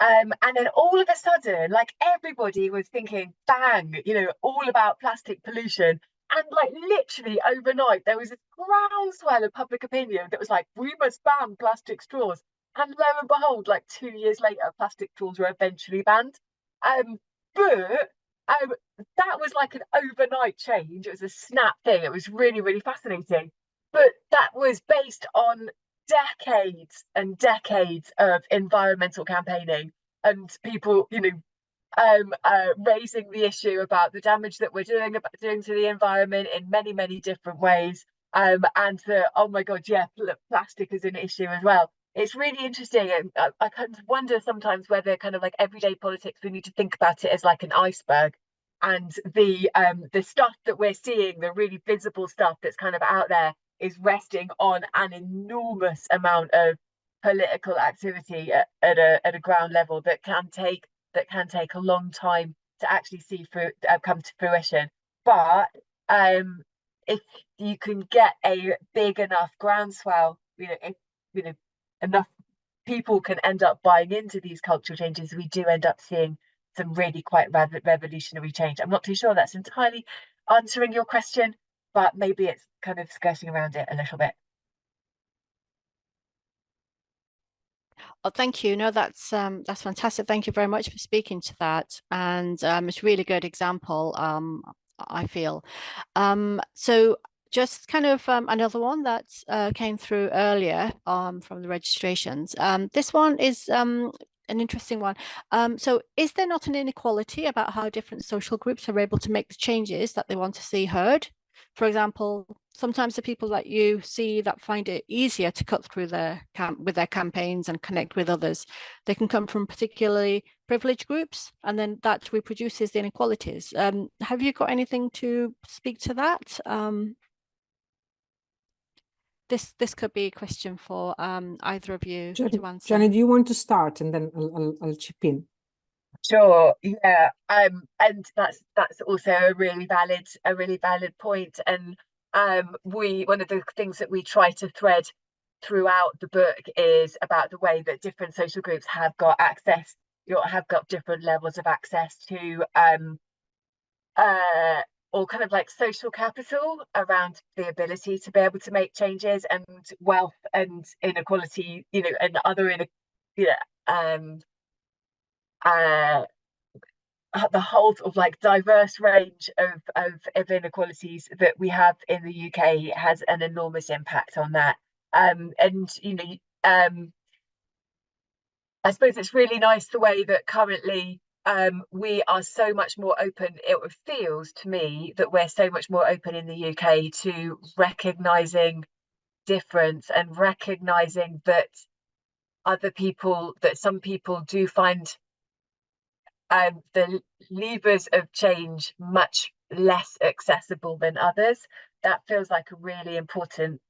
and then all of a sudden, like, everybody was thinking, bang, you know, all about plastic pollution. And like literally overnight, there was a groundswell of public opinion that was like, we must ban plastic straws. And lo and behold, like 2 years later, plastic straws were eventually banned. But that was like an overnight change. It was a snap thing. It was really, really fascinating. But that was based on decades and decades of environmental campaigning and people, raising the issue about the damage that we're doing to the environment in many, many different ways. And oh my God, yeah, plastic is an issue as well. It's really interesting, and I kind of wonder sometimes whether kind of like everyday politics, we need to think about it as like an iceberg, and the stuff that we're seeing, the really visible stuff that's kind of out there, is resting on an enormous amount of political activity at a ground level that can take a long time to actually see come to fruition. But if you can get a big enough groundswell, if enough people can end up buying into these cultural changes, we do end up seeing some really quite revolutionary change. I'm not too sure that's entirely answering your question, but maybe it's kind of skirting around it a little bit. Oh, thank you. No, that's fantastic. Thank you very much for speaking to that. And it's a really good example, I feel. So just kind of another one that came through earlier from the registrations. This one is an interesting one. So is there not an inequality about how different social groups are able to make the changes that they want to see heard? For example, sometimes the people that you see that find it easier to cut through with their campaigns and connect with others, they can come from particularly privileged groups, and then that reproduces the inequalities. Have you got anything to speak to that? This could be a question for either of you to answer. Joanie, do you want to start, and then I'll chip in? Sure, yeah. And that's also a really valid point. And one of the things that we try to thread throughout the book is about the way that different social groups have got access, have got different levels of access to or kind of like social capital around the ability to be able to make changes, and wealth and inequality, and other the whole sort of like diverse range of inequalities that we have in the UK has an enormous impact on that. And I suppose it's really nice the way that currently we are so much more open. It feels to me that we're so much more open in the UK to recognizing difference and recognizing that some people do find the levers of change much less accessible than others. That feels like a really important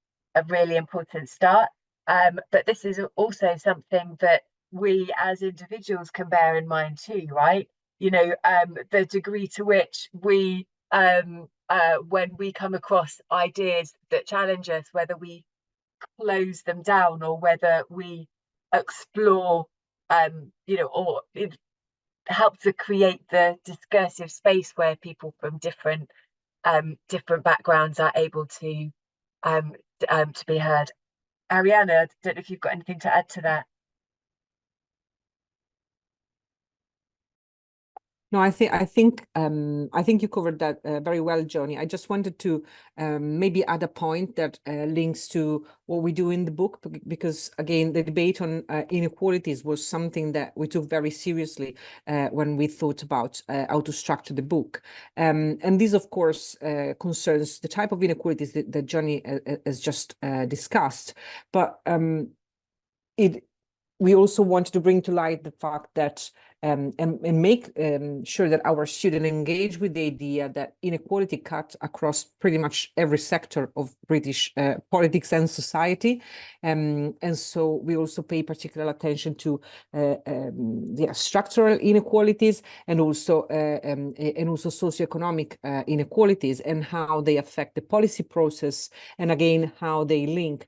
start. But this is also something that we as individuals can bear in mind too, right? The degree to which we when we come across ideas that challenge us, whether we close them down or whether we explore or help to create the discursive space where people from different backgrounds are able to be heard. Arianna, I don't know if you've got anything to add to that. No, I think you covered that very well, Joanie. I just wanted to maybe add a point that links to what we do in the book, because again, the debate on inequalities was something that we took very seriously when we thought about how to structure the book. And this, of course, concerns the type of inequalities that Joanie has just discussed. But we also wanted to bring to light the fact that and make sure that our students engage with the idea that inequality cuts across pretty much every sector of British politics and society. And so we also pay particular attention to the structural inequalities and also socioeconomic inequalities, and how they affect the policy process, and again, how they link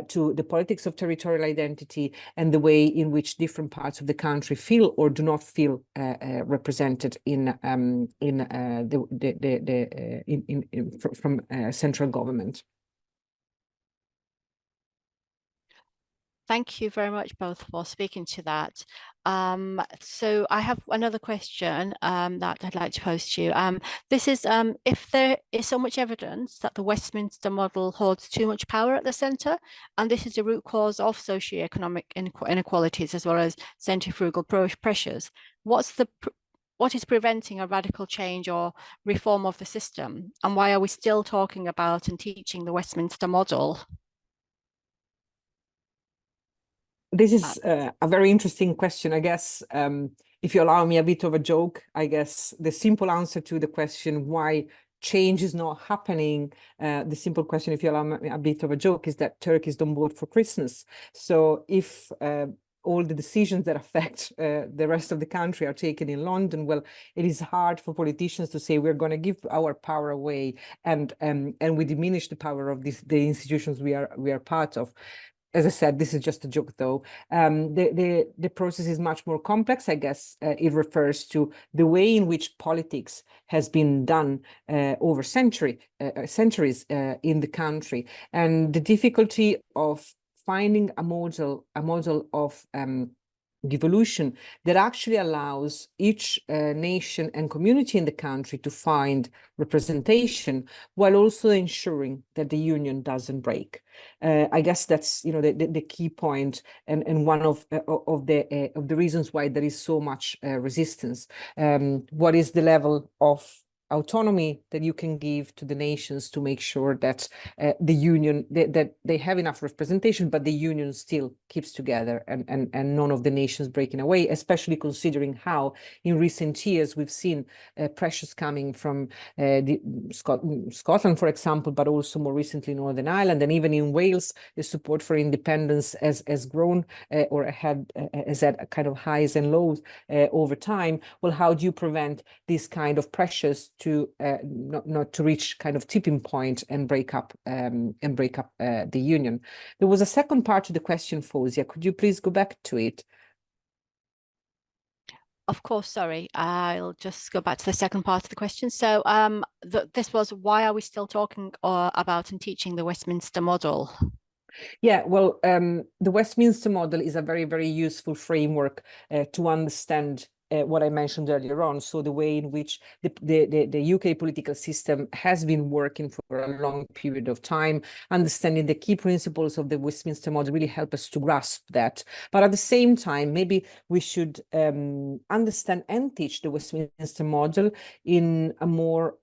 to the politics of territorial identity and the way in which different parts of the country feel or do not feel represented from central government. Thank you very much both for speaking to that. So I have another question that I'd like to pose to you. This is if there is so much evidence that the Westminster model holds too much power at the centre, and this is a root cause of socioeconomic inequalities as well as centrifugal pressures, what is preventing a radical change or reform of the system? And why are we still talking about and teaching the Westminster model? This is a very interesting question. I guess if you allow me a bit of a joke, I guess the simple answer to the question why change is not happening, the simple question, if you allow me a bit of a joke, is that turkeys don't vote for Christmas. So if all the decisions that affect the rest of the country are taken in London, well, it is hard for politicians to say we're going to give our power away and we diminish the power of the institutions we are part of. As I said, this is just a joke, though. The process is much more complex. I guess it refers to the way in which politics has been done over centuries in the country, and the difficulty of finding a model of devolution that actually allows each nation and community in the country to find representation while also ensuring that the union doesn't break. I guess that's the key point and one of the reasons why there is so much resistance. What is the level of autonomy that you can give to the nations to make sure that the union that they have enough representation, but the union still keeps together and none of the nations breaking away, especially considering how in recent years we've seen pressures coming from Scotland, for example, but also more recently Northern Ireland, and even in Wales, the support for independence has grown or has had kind of highs and lows over time. Well, how do you prevent these kind of pressures to not to reach kind of tipping point and break up the union? There was a second part to the question, Fawzia. Could you please go back to it? Of course, sorry. I'll just go back to the second part of the question. So this was, why are we still talking about and teaching the Westminster model? Yeah, well, the Westminster model is a very, very useful framework to understand what I mentioned earlier on. So the way in which the UK political system has been working for a long period of time, understanding the key principles of the Westminster model really help us to grasp that. But at the same time, maybe we should understand and teach the Westminster model in a more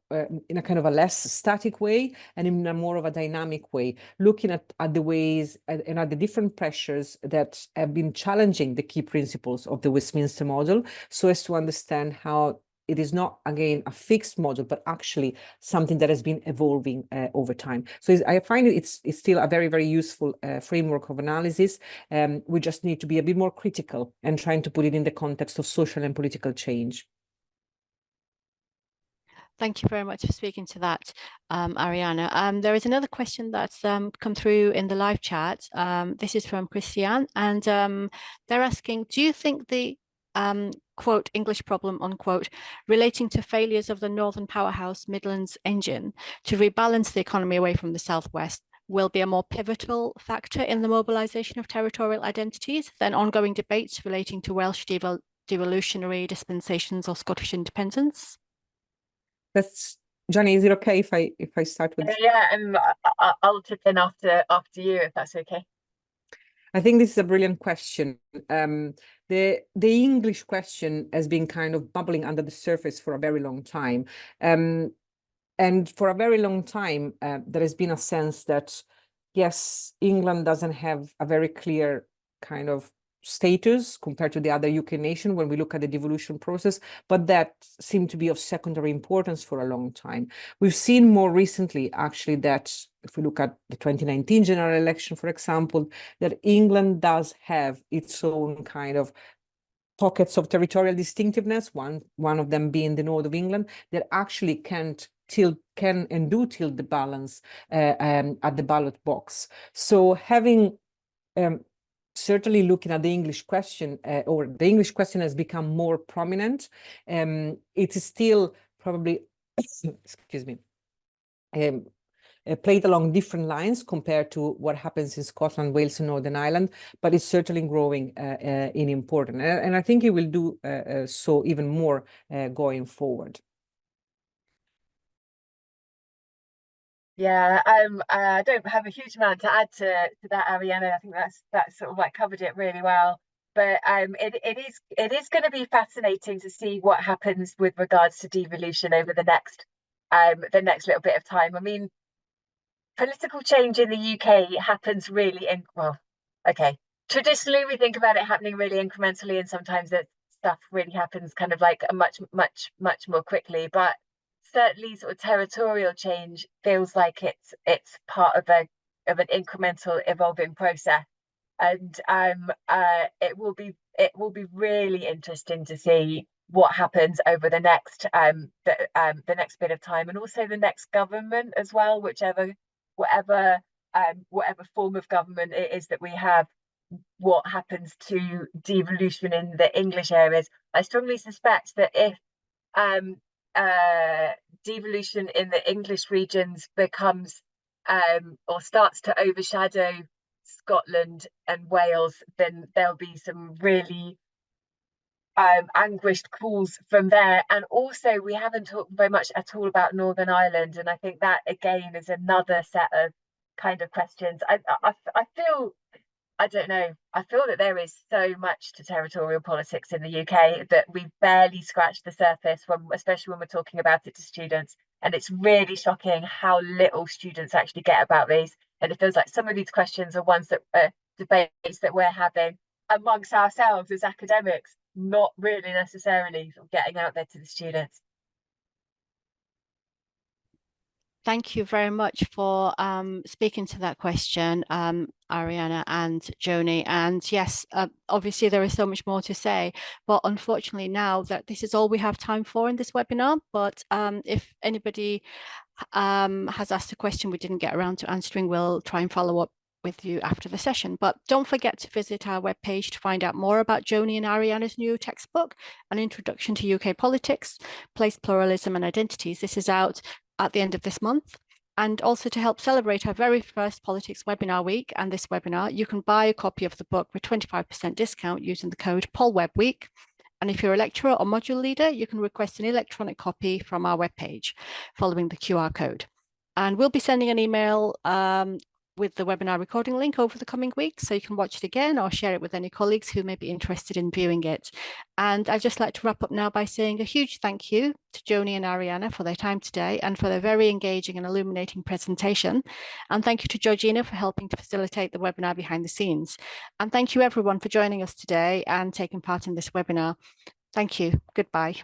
in a kind of a less static way and in a more of a dynamic way, looking at the ways and at the different pressures that have been challenging the key principles of the Westminster model, so as to understand how it is not, again, a fixed model, but actually something that has been evolving over time. So I find it's still a very, very useful framework of analysis. We just need to be a bit more critical and trying to put it in the context of social and political change. Thank you very much for speaking to that, Arianna. There is another question that's come through in the live chat. This is from Christiane, and they're asking, do you think the quote, English problem, unquote, relating to failures of the Northern Powerhouse Midlands engine to rebalance the economy away from the Southwest will be a more pivotal factor in the mobilisation of territorial identities than ongoing debates relating to Welsh devolutionary dispensations or Scottish independence? That's Joanie, is it okay if I start with? Yeah, I'll chip in after you, if that's okay. I think this is a brilliant question. The English question has been kind of bubbling under the surface for a very long time. And for a very long time, there has been a sense that, yes, England doesn't have a very clear kind of status compared to the other UK nation when we look at the devolution process, but that seemed to be of secondary importance for a long time. We've seen more recently, actually, that if we look at the 2019 general election, for example, that England does have its own kind of pockets of territorial distinctiveness, one of them being the north of England, that actually can and do tilt the balance at the ballot box. So having certainly looking at the English question, or the English question has become more prominent, it is still probably, excuse me, played along different lines compared to what happens in Scotland, Wales, and Northern Ireland, but it's certainly growing in importance. And I think it will do so even more going forward. Yeah, I don't have a huge amount to add to that, Arianna. I think that's sort of like covered it really well. But it is going to be fascinating to see what happens with regards to devolution over the next little bit of time. I mean, political change in the UK happens really traditionally we think about it happening really incrementally, and sometimes that stuff really happens kind of like a much more quickly. But certainly sort of territorial change feels like it's part of an incremental evolving process. And it will be really interesting to see what happens over the next bit of time, and also the next government as well, whatever form of government it is that we have. What happens to devolution in the English areas? I strongly suspect that if devolution in the English regions becomes or starts to overshadow Scotland and Wales, then there'll be some really anguished calls from there. And also, we haven't talked very much at all about Northern Ireland, and I think that again is another set of kind of questions. I feel, I don't know, I feel that there is so much to territorial politics in the UK that we've barely scratched the surface, especially when we're talking about it to students. And it's really shocking how little students actually get about these. And it feels like some of these questions are ones that debates that we're having amongst ourselves as academics, not really necessarily getting out there to the students. Thank you very much for speaking to that question, Arianna and Joanie. And yes, obviously there is so much more to say, but unfortunately now that this is all we have time for in this webinar. But if anybody has asked a question we didn't get around to answering, we'll try and follow up with you after the session. But don't forget to visit our webpage to find out more about Joanie and Arianna's new textbook, An Introduction to UK Politics, Place, Pluralism and Identities. This is out at the end of this month. And also to help celebrate our very first politics webinar week and this webinar, you can buy a copy of the book with 25% discount using the code POLWebWeek. And if you're a lecturer or module leader, you can request an electronic copy from our webpage following the QR code. And we'll be sending an email with the webinar recording link over the coming weeks, so you can watch it again or share it with any colleagues who may be interested in viewing it. And I'd just like to wrap up now by saying a huge thank you to Joanie and Arianna for their time today and for their very engaging and illuminating presentation. And thank you to Georgina for helping to facilitate the webinar behind the scenes. And thank you everyone for joining us today and taking part in this webinar. Thank you. Goodbye.